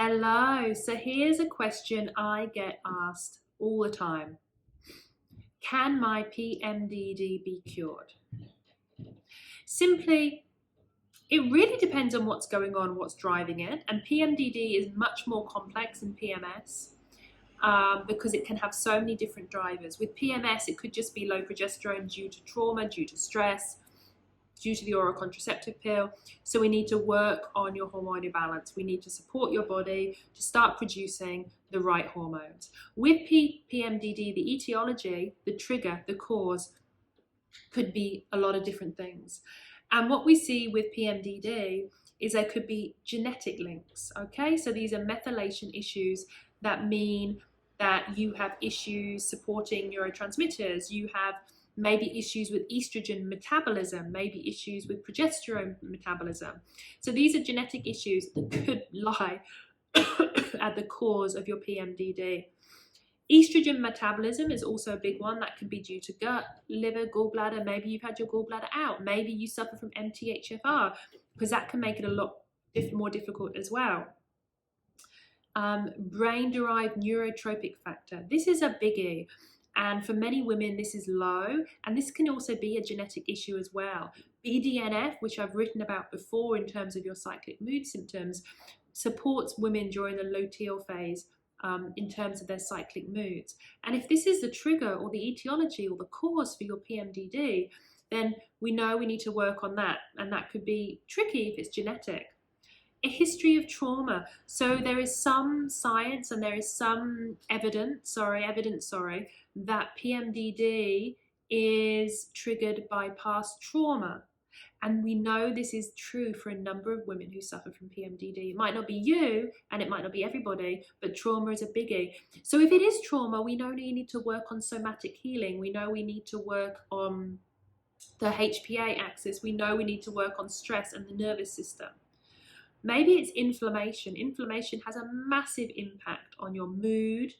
Hello. So here's a question I get asked all the time. Can my PMDD be cured? Simply, it really depends on what's going on, what's driving it. And PMDD is much more complex than PMS because it can have so many different drivers. With PMS, it could just be low progesterone due to trauma, due to stress, due to the oral contraceptive pill. So we need to work on your hormonal balance. We need to support your body to start producing the right hormones. With PMDD, the etiology, the trigger, the cause could be a lot of different things. And what we see with PMDD is there could be genetic links, okay? So these are methylation issues that mean that you have issues supporting neurotransmitters, you have maybe issues with estrogen metabolism, maybe issues with progesterone metabolism. So these are genetic issues that could lie at the cause of your PMDD. Estrogen metabolism is also a big one. That could be due to gut, liver, gallbladder. Maybe you've had your gallbladder out. Maybe you suffer from MTHFR, because that can make it a lot more difficult as well. Brain-derived neurotropic factor. This is a biggie. And for many women, this is low, and this can also be a genetic issue as well. BDNF, which I've written about before in terms of your cyclic mood symptoms, supports women during the luteal phase in terms of their cyclic moods. And if this is the trigger or the etiology or the cause for your PMDD, then we know we need to work on that, and that could be tricky if it's genetic. A history of trauma. So there is some science and there is some evidence, that PMDD is triggered by past trauma. And we know this is true for a number of women who suffer from PMDD. It might not be you and it might not be everybody, but trauma is a biggie. So if it is trauma, we know you need to work on somatic healing. We know we need to work on the HPA axis. We know we need to work on stress and the nervous system. Maybe it's inflammation. Inflammation has a massive impact on your mood,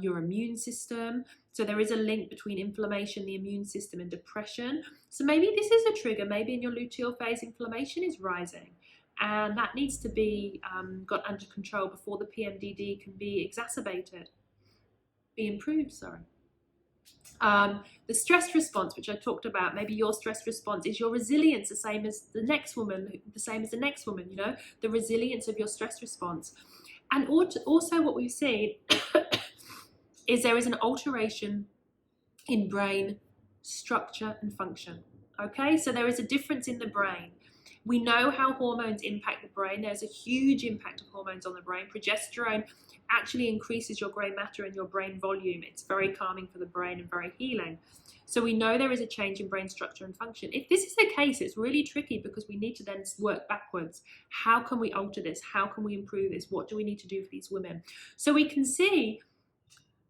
your immune system. So there is a link between inflammation, the immune system, and depression. So maybe this is a trigger. Maybe in your luteal phase, inflammation is rising. And that needs to be got under control before the PMDD can be improved. The stress response, which I talked about, maybe your stress response is your resilience, the same as the next woman, you know, the resilience of your stress response. And also what we've seen is there is an alteration in brain structure and function. Okay, so there is a difference in the brain. We know how hormones impact the brain. There's a huge impact of hormones on the brain. Progesterone actually increases your grey matter and your brain volume. It's very calming for the brain and very healing. So we know there is a change in brain structure and function. If this is the case, it's really tricky because we need to then work backwards. How can we alter this? How can we improve this? What do we need to do for these women? So we can see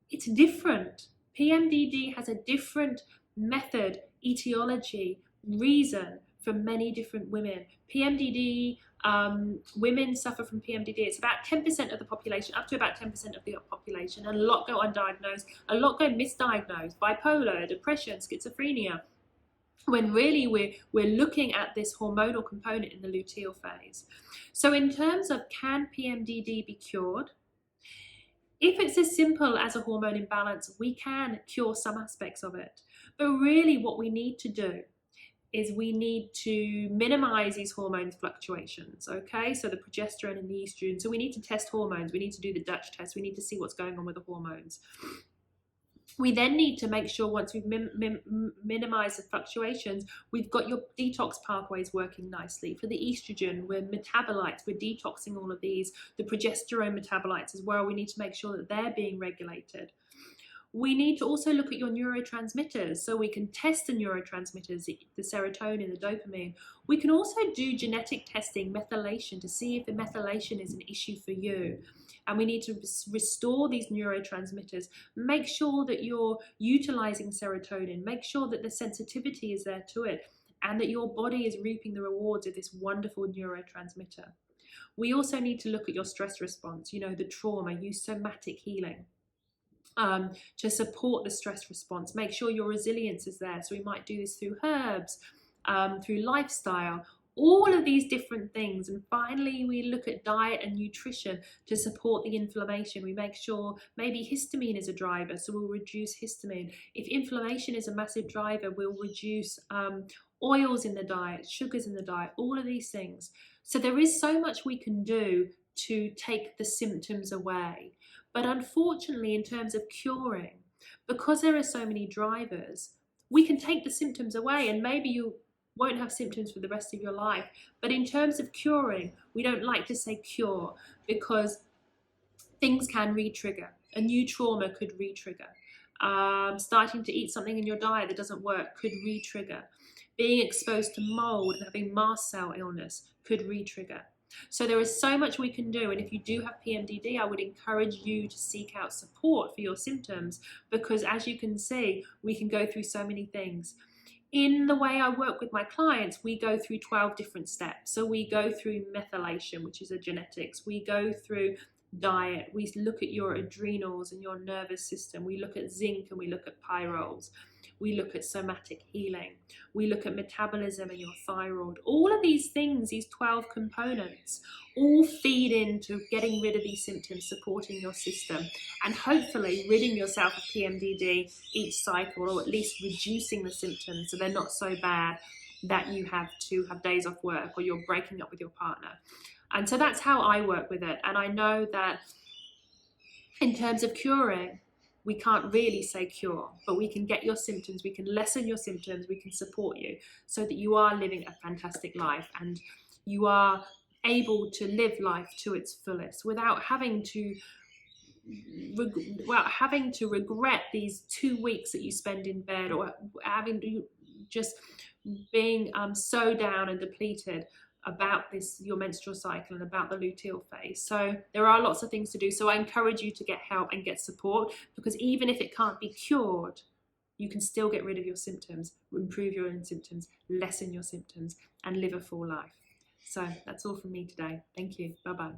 it's different. PMDD has a different method, etiology, reason for many different women. PMDD, women suffer from PMDD. It's about 10% of the population, up to about 10% of the population, and a lot go undiagnosed, a lot go misdiagnosed, bipolar, depression, schizophrenia, when really we're looking at this hormonal component in the luteal phase. So in terms of can PMDD be cured? If it's as simple as a hormone imbalance, we can cure some aspects of it. But really what we need to do is we need to minimize these hormone fluctuations, okay? So the progesterone and the estrogen. So we need to test hormones. We need to do the Dutch test. We need to see what's going on with the hormones. We then need to make sure once we've minimized the fluctuations, we've got your detox pathways working nicely. For the estrogen, we're metabolites, we're detoxing all of these. The progesterone metabolites as well, we need to make sure that they're being regulated. We need to also look at your neurotransmitters, so we can test the neurotransmitters, the serotonin, the dopamine. We can also do genetic testing, methylation, to see if the methylation is an issue for you. And we need to restore these neurotransmitters. Make sure that you're utilizing serotonin. Make sure that the sensitivity is there to it and that your body is reaping the rewards of this wonderful neurotransmitter. We also need to look at your stress response, you know, the trauma, use somatic healing. To support the stress response. Make sure your resilience is there. So we might do this through herbs, through lifestyle, all of these different things. And finally, we look at diet and nutrition to support the inflammation. We make sure maybe histamine is a driver, so we'll reduce histamine. If inflammation is a massive driver, we'll reduce oils in the diet, sugars in the diet, all of these things. So there is so much we can do to take the symptoms away. But unfortunately, in terms of curing, because there are so many drivers, we can take the symptoms away and maybe you won't have symptoms for the rest of your life. But in terms of curing, we don't like to say cure because things can re-trigger. A new trauma could re-trigger. Starting to eat something in your diet that doesn't work could re-trigger. Being exposed to mold and having mast cell illness could re-trigger. So there is so much we can do, and if you do have PMDD, I would encourage you to seek out support for your symptoms, because as you can see, we can go through so many things. In the way I work with my clients, we go through 12 different steps. So we go through methylation, which is a genetics. We go through diet. We look at your adrenals and your nervous system. We look at zinc and we look at pyrroles. We look at somatic healing. We look at metabolism and your thyroid. All of these things, these 12 components, all feed into getting rid of these symptoms, supporting your system, and hopefully ridding yourself of PMDD each cycle, or at least reducing the symptoms so they're not so bad that you have to have days off work or you're breaking up with your partner. And so that's how I work with it. And I know that in terms of curing, we can't really say cure, but we can get your symptoms, we can lessen your symptoms, we can support you so that you are living a fantastic life and you are able to live life to its fullest without having to regret these 2 weeks that you spend in bed, or having to just being so down and depleted about your menstrual cycle and about the luteal phase. So there are lots of things to do. So I encourage you to get help and get support, because even if it can't be cured, you can still get rid of your symptoms, improve your own symptoms, lessen your symptoms, and live a full life. So that's all from me today. Thank you. Bye-bye.